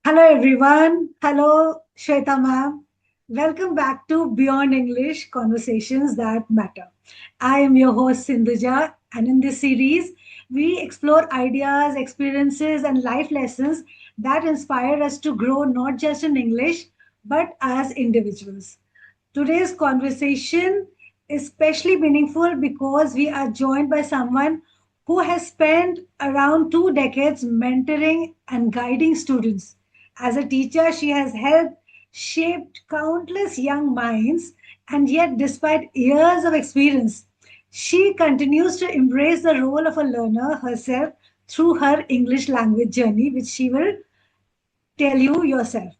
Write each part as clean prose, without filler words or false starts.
Hello, everyone. Hello, Shweta ma'am. Welcome back to Beyond English Conversations That Matter. I am your host, Sindhuja, and in this series, we explore ideas, experiences, and life lessons that inspire us to grow not just in English, but as individuals. Today's conversation is especially meaningful because we are joined by someone who has spent around 2 decades mentoring and guiding students. As a teacher, she has helped shaped countless young minds, and yet, despite years of experience, she continues to embrace the role of a learner herself through her English language journey, which she will tell you yourself.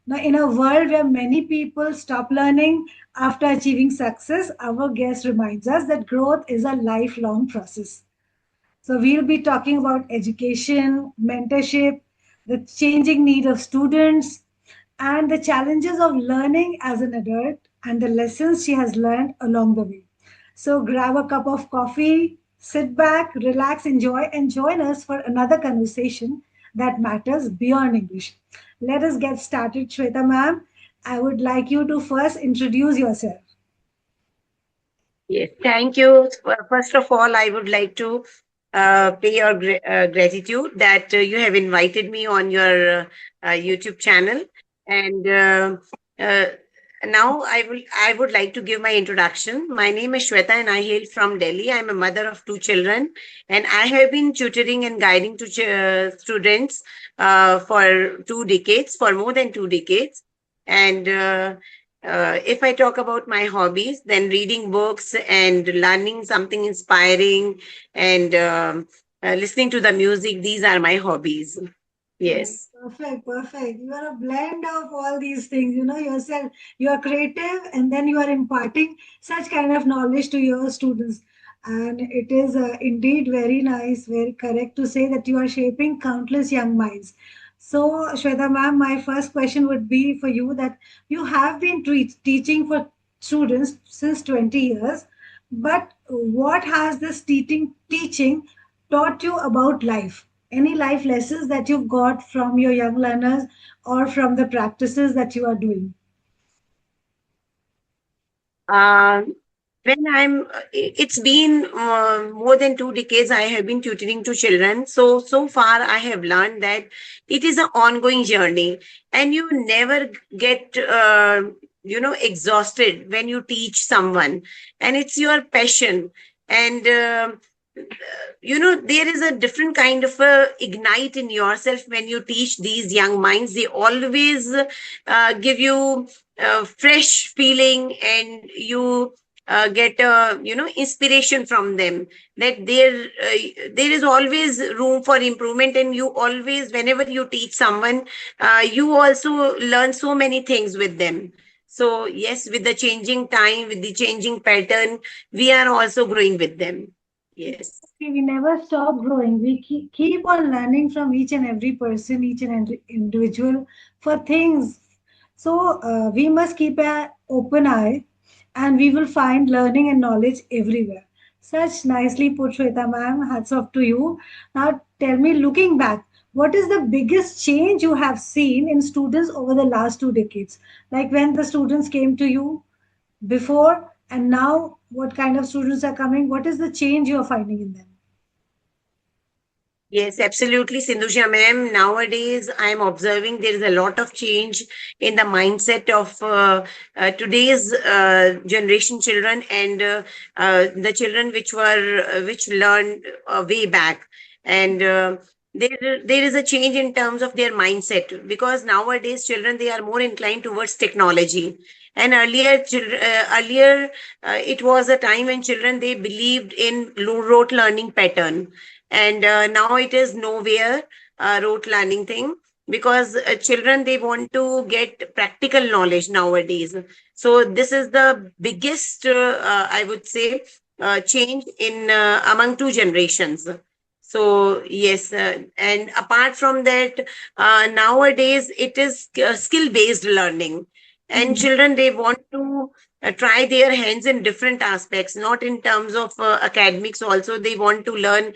Now, in a world where many people stop learning after achieving success, our guest reminds us that growth is a lifelong process. So, we'll be talking about education, mentorship, the changing need of students, and the challenges of learning as an adult and the lessons she has learned along the way. So, grab a cup of coffee, sit back, relax, enjoy, and join us for another conversation that matters beyond English. Let us get started, Shweta ma'am. I would like you to first introduce yourself. Yes, thank you. First of all, I would like to pay your gratitude that you have invited me on your YouTube channel. And uh, now I would like to give my introduction. My name is Shweta, and I hail from Delhi. I'm a mother of two children, and I have been tutoring and guiding to students for 2 decades, for more than 2 decades. And if I talk about my hobbies, then reading books and learning something inspiring and listening to the music, these are my hobbies. Right. Yes. Perfect, perfect. You are a blend of all these things. You know yourself. You are creative, and then you are imparting such kind of knowledge to your students. And it is indeed very nice, very correct to say that you are shaping countless young minds. So, Shweta ma'am, my first question would be for you that you have been teaching for students since 20 years, but what has this teaching taught you about life? Any life lessons that you've got from your young learners or from the practices that you are doing? Um, it's been more than 2 decades I have been tutoring to children. So far I have learned that it is an ongoing journey, and you never get, exhausted when you teach someone, and it's your passion. And there is a different kind of a ignite in yourself when you teach these young minds. They always give you fresh feeling, and you get inspiration from them, that there is always room for improvement, and you always, whenever you teach someone, you also learn so many things with them. So yes, with the changing time, with the changing pattern, we are also growing with them. Yes. We never stop growing. We keep on learning from each and every person, each and every individual for things. So we must keep an open eye and we will find learning and knowledge everywhere. Such nicely put, Shweta ma'am. Hats off to you. Now tell me, looking back, what is the biggest change you have seen in students over the last 2 decades? Like when the students came to you before and now, what kind of students are coming? What is the change you are finding in them? Yes, absolutely, Sindhusha ma'am. Nowadays, I am observing there is a lot of change in the mindset of today's generation children, and the children which learned way back. And there is a change in terms of their mindset, because nowadays children, they are more inclined towards technology. And earlier, it was a time when children, they believed in rote learning pattern, and now it is nowhere rote learning thing, because children, they want to get practical knowledge nowadays. So this is the biggest, I would say, change in among two generations. So yes, and apart from that, nowadays it is skill based learning, and Hmm. children, they want to try their hands in different aspects, not in terms of academics. Also, they want to learn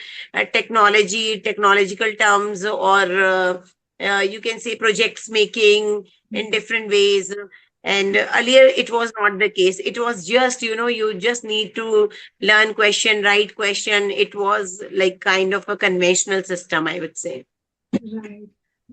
technological terms, or you can say projects making in different ways. And earlier it was not the case. It was just, you just need to learn question, write question. It was like kind of a conventional system, I would say. Right.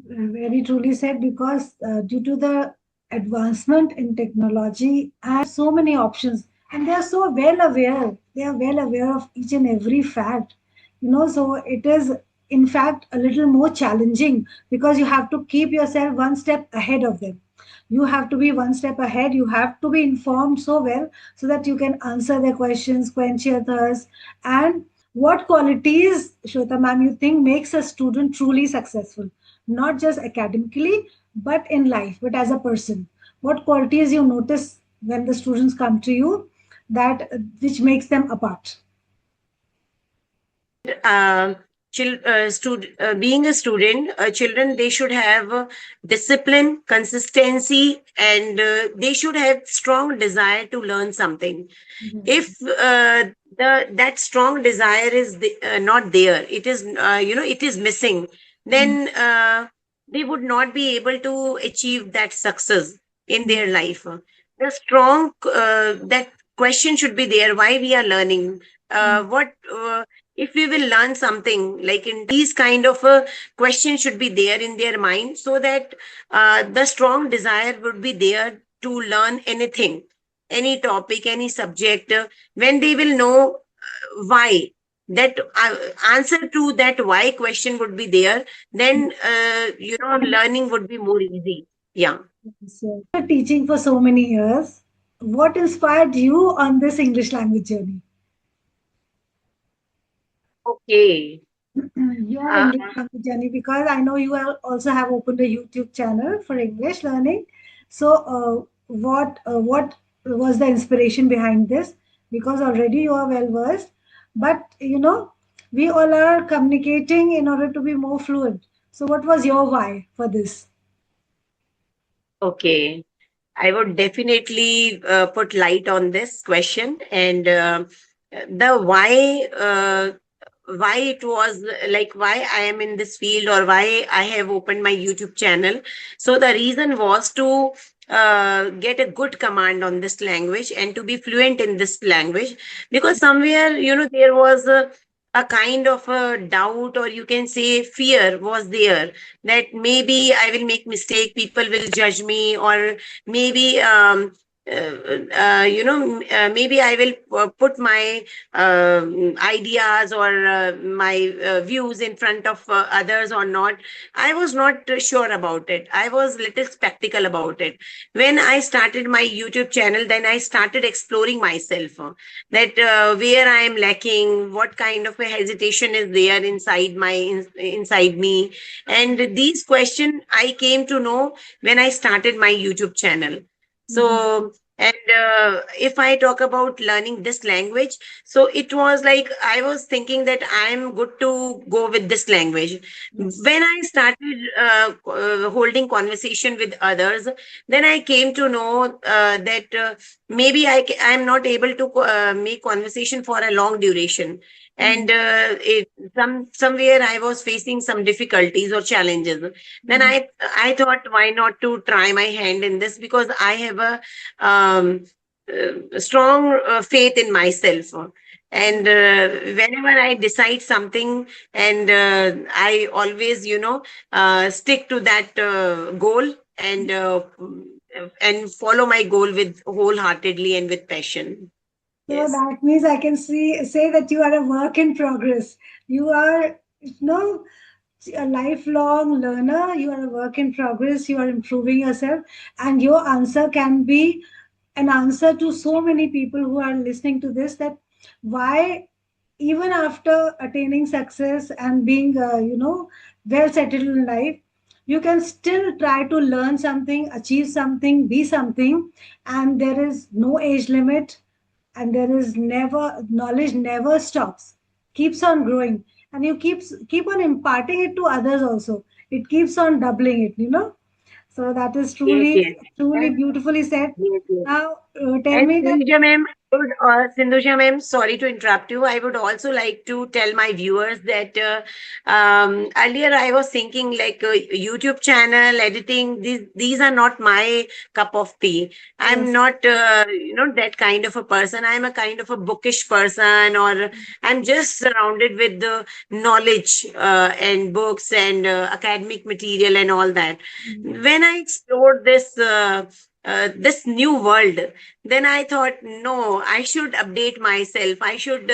Very truly said, because due to the advancement in technology and so many options, and they are so well aware, they are well aware of each and every fact, so it is in fact a little more challenging, because you have to keep yourself one step ahead of them. You have to be one step ahead. You have to be informed so well so that you can answer their questions, quench your thirst. And what qualities, Shweta ma'am, you think makes a student truly successful, not just academically, but in life, but as a person? What qualities you notice when the students come to you, that which makes them apart? um, Being a student, children, they should have discipline, consistency, and they should have strong desire to learn something. If that strong desire is not there, it is it is missing, then they would not be able to achieve that success in their life. The strong that question should be there, why we are learning, what if we will learn something, like in these kind of questions should be there in their mind, so that the strong desire would be there to learn anything, any topic, any subject. When they will know why, that answer to that why question would be there, then learning would be more easy. Yeah. So, after teaching for so many years, what inspired you on this English language journey? Okay. Your uh, English language journey, because I know you also have opened a YouTube channel for English learning. So, what was the inspiration behind this? Because already you are well versed, but we all are communicating in order to be more fluent. So, what was your why for this? okay, I would definitely put light on this question. And the why it was, like why I am in this field, or why I have opened my YouTube channel. So the reason was to get a good command on this language and to be fluent in this language, because somewhere, there was a kind of a doubt, or you can say fear was there, that maybe I will make mistake, people will judge me, or maybe maybe I will put my ideas, or my views in front of others or not. I was not sure about it. I was little skeptical about it. When I started my YouTube channel, then I started exploring myself, that where I am lacking, what kind of a hesitation is there inside me. And these questions I came to know when I started my YouTube channel. Mhm. So, and if I talk about learning this language, so it was like I was thinking that I'm good to go with this language. Yes. When I started holding conversation with others, then I came to know that maybe I'm not able to make conversation for a long duration. And Mhm. somewhere I was facing some difficulties or challenges. Then Mhm. I thought, why not to try my hand in this, because I have a strong faith in myself. And whenever I decide something, and I always stick to that goal, and follow my goal with wholeheartedly and with passion. So Yes. that means I can say that you are a work in progress. You are, a lifelong learner. You are a work in progress. You are improving yourself, and your answer can be an answer to so many people who are listening to this. That why, even after attaining success and being, well settled in life, you can still try to learn something, achieve something, be something, and there is no age limit, and there is never, knowledge never stops, keeps on growing, and you keep on imparting it to others also. It keeps on doubling it. So that is Yes, truly yes. truly And beautifully said. yes, yes. Now, tell And me that. Srija ma'am, Would, Sindhuja ma'am, sorry to interrupt you. I would also like to tell my viewers that earlier I was thinking like YouTube channel editing. These are not my cup of tea. I'm Yes. not that kind of a person. I'm a kind of a bookish person, or I'm just surrounded with the knowledge and books and academic material and all that. Mm. When I explored this new world, then I thought, no, I should update myself. I should,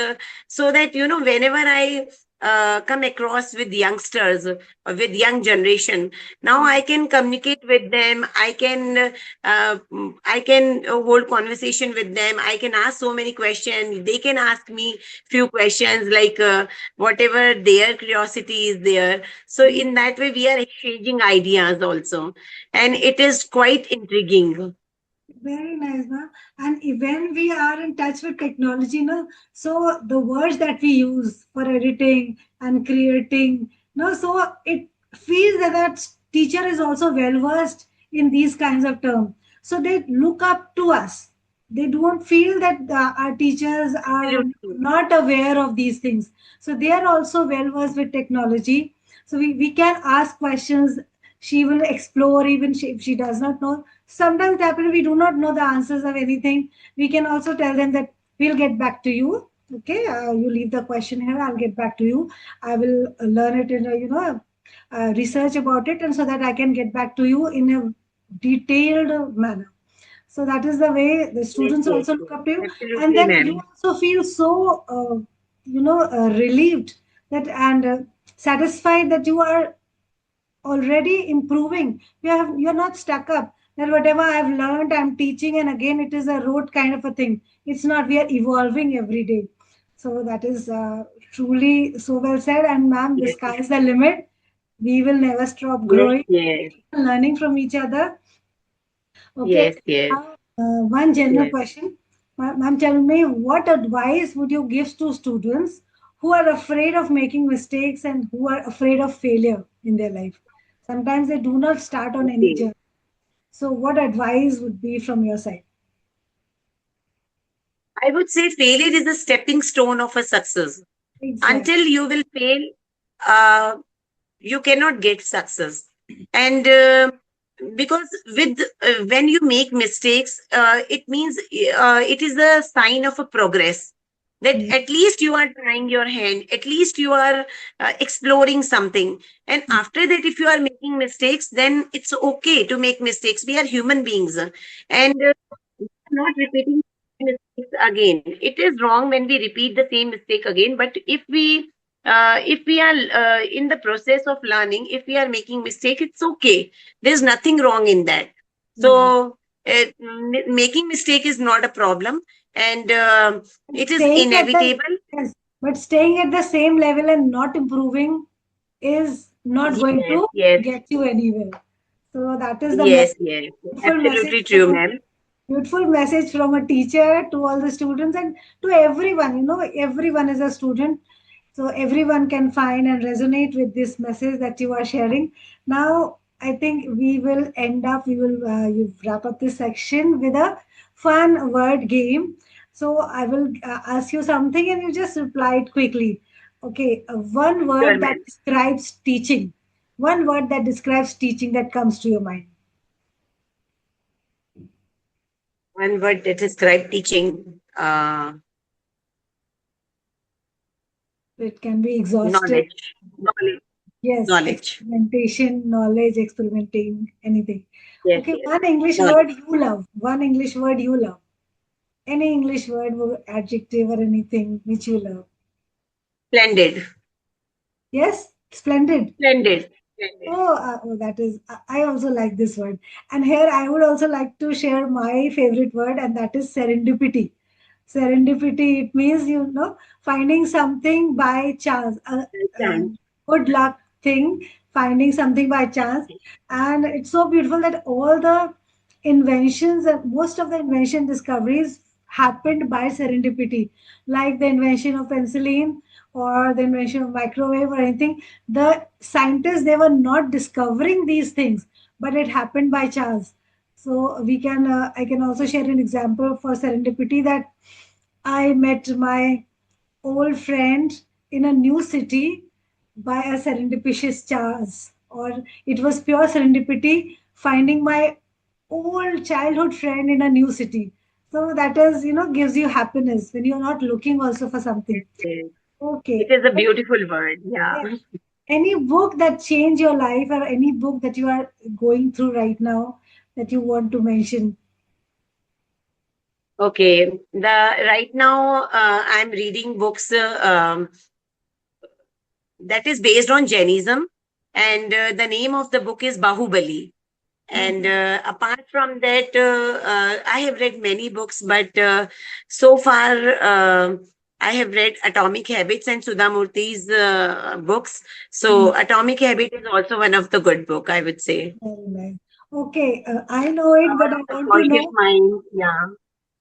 so that, whenever I come across with youngsters, with young generation, now I can communicate with them. I can hold conversation with them. I can ask so many questions. They can ask me few questions, like whatever their curiosity is there. So in that way, we are exchanging ideas also, and it is quite intriguing. Very nice, ma'am. And when we are in touch with technology, no, so the words that we use for editing and creating, no, so it feels that that teacher is also well versed in these kinds of terms. So they look up to us. They don't feel that our teachers are Absolutely. not aware of these things. So they are also well versed with technology. So we can ask questions. She will explore even if she does not know. Sometimes it happens we do not know the answers of anything. We can also tell them that we'll get back to you. Okay, you leave the question here. I'll get back to you. I will learn it in a research about it, and so that I can get back to you in a detailed manner. So that is the way the Yes, students yes, also look yes. up to you, and Absolutely, then you ma'am. also feel so relieved that and satisfied that you are already improving. You're not stuck up that whatever I've learned I'm teaching and again it is a rote kind of a thing. It's not. We are evolving every day. So that is truly so well said. And ma'am, the Yes, sky is the limit. We will never stop yes, growing, yes, learning from each other. Okay. yes, yes, Now, one general yes. question. Ma'am, tell me, what advice would you give to students who are afraid of making mistakes and who are afraid of failure in their life? Sometimes they do not start on any Okay. journey. So, what advice would be from your side? I would say failure is a stepping stone of a success. Exactly. Until you will fail, uh, you cannot get success. And because with when you make mistakes, it means it is a sign of a progress, that Mm, at least you are trying your hand, at least you are exploring something. And mm, after that, if you are making mistakes, then it's okay to make mistakes. We are human beings, and not repeating mistakes again. It is wrong when we repeat the same mistake again. But if we are in the process of learning, if we are making mistake, it's okay. There's nothing wrong in that. right. So making mistake is not a problem, and And it is staying at the inevitable. yes, but staying at the same level and not improving is not going Yes, to yes, get you anywhere. So that is the yes, message. yes. Beautiful message Absolutely true, from ma'am. beautiful message from a teacher to all the students and to everyone. Everyone is a student. So everyone can find and resonate with this message that you are sharing. Now, I think we will you wrap up this section with a fun word game. So I will ask you something and you just reply it quickly. Okay, one Sure, word that ma'am. describes teaching. One word that describes teaching that comes to your mind. One word that describe teaching. It can be exhaustive. Knowledge. Knowledge. Yes, Knowledge. experimentation, knowledge, experimenting, anything. Yes, Okay, yes. one English word Knowledge. you love. One English word you love. Any English word, adjective, or anything which you love. Splendid. Yes, splendid. Splendid. Splendid. Oh, that is, I also like this word. And here I would also like to share my favorite word, and that is serendipity. Serendipity, it means, finding something by chance, By a chance. good luck thing, finding something by chance. And it's so beautiful that all the inventions, most of the invention discoveries happened by serendipity, like the invention of penicillin or the invention of microwave or anything. The scientists, they were not discovering these things, but it happened by chance. So I can also share an example for serendipity that I met my old friend in a new city by a serendipitous chance, or it was pure serendipity finding my old childhood friend in a new city. So that is, gives you happiness when you're not looking also for something. Yes. It Okay. is a beautiful word. Yeah. Yeah. Any book that changed your life, or any book that you are going through right now that you want to mention? Okay. The right now I'm reading books that is based on Jainism, and the name of the book is Bahubali. And Mhm. apart from that, I have read many books, but so far I have read Atomic Habits and Sudha Murthy's books. So Atomic Habit is also one of the good book, I would say. Very nice. Okay, I know it, but Power I of want to Subconscious know. Mind. Yeah.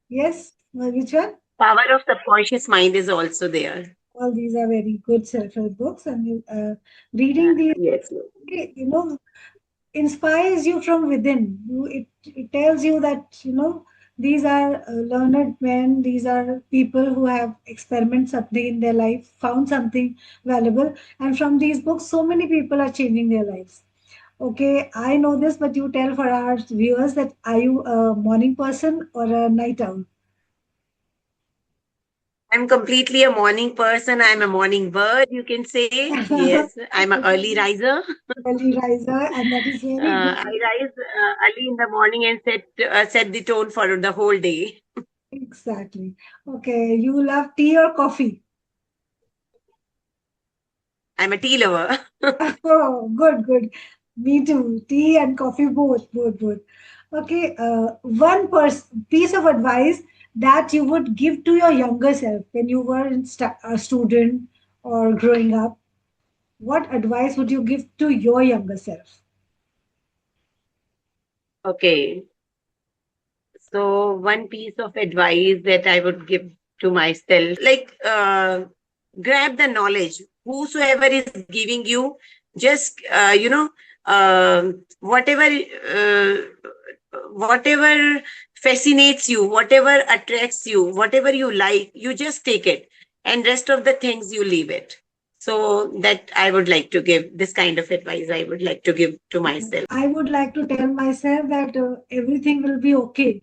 Yes, which one? Power of Subconscious Mind is also there. All these are very good self-help books, and reading these, Yes. inspires you from within. It tells you that these are learned men. These are people who have experimented something in their life, found something valuable, and from these books, so many people are changing their lives. Okay, I know this, but you tell for our viewers that are you a morning person or a night owl? I'm completely a morning person. I'm a morning bird, you can say. Yes, I'm an early Okay, riser. early riser, and that is very I good. rise early in the morning and set the tone for the whole day. Exactly. Okay, you love tea or coffee? I'm a tea lover. Oh, good, good. Me too. Tea and coffee, both, both, both. Okay, one piece of advice that you would give to your younger self when you were a student or growing up. What advice would you give to your younger self? Okay, so one piece of advice that I would give to myself, like grab the knowledge. Whosoever is giving you, just whatever fascinates you, whatever attracts you, whatever you like, you just take it, and rest of the things you leave it. So that I would like to give this kind of advice. I would like to give to myself. I would like to tell myself that everything will be okay.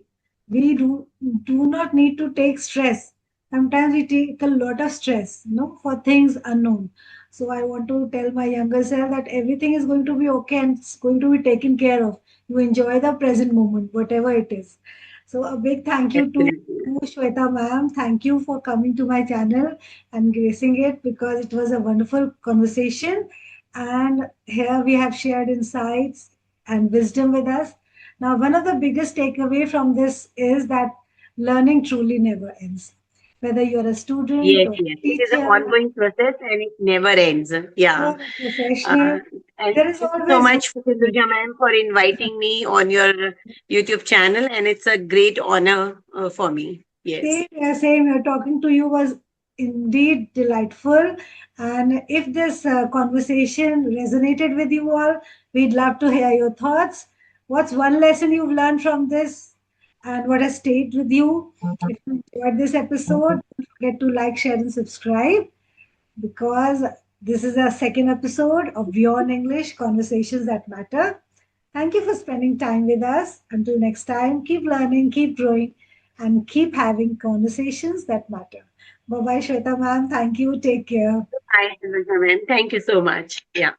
We do not need to take stress. Sometimes we take a lot of stress, for things unknown. So I want to tell my younger self that everything is going to be okay and it's going to be taken care of. You enjoy the present moment, whatever it is. So a big thank you to Absolutely. you, Shweta ma'am. Thank you for coming to my channel and gracing it, because it was a wonderful conversation. And here we have shared insights and wisdom with us. Now, one of the biggest takeaway from this is that learning truly never ends. Whether you're a student Yes, or yes. It is an teacher ongoing process and it never ends. Yeah. or a Uh, professional, and there is thank you so always room much, to grow. Sindhuja ma'am, for inviting me on your YouTube channel. And it's a great honor for me. Yes. Same here. Talking to you was indeed delightful. And if this conversation resonated with you all, we'd love to hear your thoughts. What's one lesson you've learned from this, and what has stayed with you? If you enjoyed this episode, don't forget to like, share, and subscribe, because this is our second episode of Beyond English Conversations That Matter. Thank you for spending time with us. Until next time, keep learning, keep growing, and keep having conversations that matter. Bye bye, Shweta ma'am. Thank you. Take care. Hi, Sindhuja ma'am. Thank you so much. Yeah.